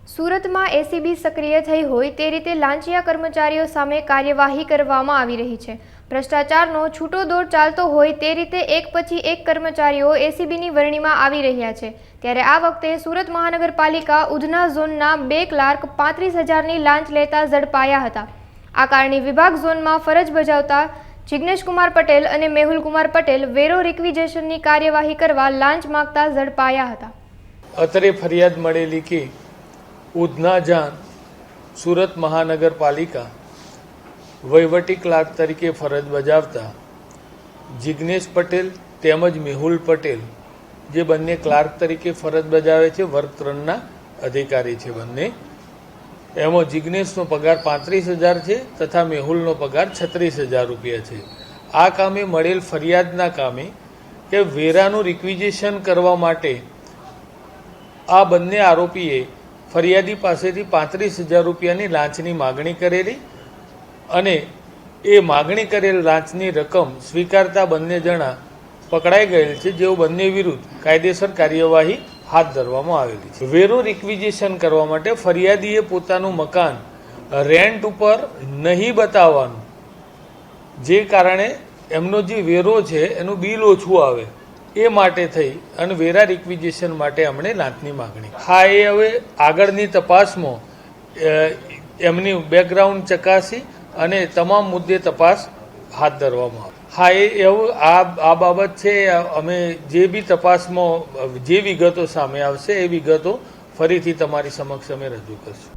સુરતમાં એસીબી સક્રિય થઈ હોય તે રીતે લાંચિયા કર્મચારીઓ સામે કાર્યવાહી કરવામાં આવી રહી છે। ભ્રષ્ટાચારનો છૂટો દોર ચાલતો હોય તે રીતે એક પછી એક કર્મચારીઓ એસીબીની વરણીમાં આવી રહ્યા છે। ત્યારે આ વખતે સુરત મહાનગરપાલિકા ઉધના ઝોનના 2 ક્લાર્ક 35,000ની લાંચ લેતા ઝડપાયા હતા। આ કારણે વિભાગ ઝોનમાં ફરજ બજાવતા જિગ્નેશ કુમાર પટેલ અને મેહુલ કુમાર પટેલ વેરો રિક્વિઝેશનની કાર્યવાહી કરવા લાંચ માંગતા ઝડપાયા હતા। અત્રે ફરિયાદ મળેલી કે ઉધના જાન સુરત મહાનગરપાલિકા વહીવટી ક્લાર્ક તરીકે ફરજ બજાવતા જિગ્નેશ પટેલ તેમજ મેહુલ પટેલ જે બંને ક્લાર્ક તરીકે ફરજ બજાવે છે, વર્ગ 3ના અધિકારી છે બંને। એમાં જિગ્નેશનો પગાર 35,000 છે તથા મેહુલનો પગાર 36,000 રૂપિયા છે। આ કામે મળેલ ફરિયાદના કામે કે વેરાનું રિક્વિઝેશન કરવા માટે આ બંને આરોપીએ ફરિયાદી પાસેથી 35,000 રૂપિયાની લાંચની માગણી કરેલી અને એ માગણી કરેલ લાંચની રકમ સ્વીકારતા બંને જણા પકડાઈ ગયેલ છે, જેઓ બંને વિરુદ્ધ કાયદેસર કાર્યવાહી હાથ ધરવામાં આવેલી છે। વેરો રિક્વિઝેશન કરવા માટે ફરિયાદીએ પોતાનું મકાન રેન્ટ ઉપર નહીં બતાવવાનું, જે કારણે એમનો જે વેરો છે એનું બિલ ઓછું આવે એ માટે થઈ અને વેરા રિક્વિઝેશન માટે અમને લાંચની માગણી। હા, એ હવે આગળની તપાસમાં એમની બેકગ્રાઉન્ડ ચકાસી અને તમામ મુદ્દે તપાસ હાથ ધરવામાં આવે। હા, એવું આ બાબત છે। અમે જે બી તપાસમાં જે વિગતો સામે આવશે એ વિગતો ફરીથી તમારી સમક્ષ અમે રજૂ કરશું।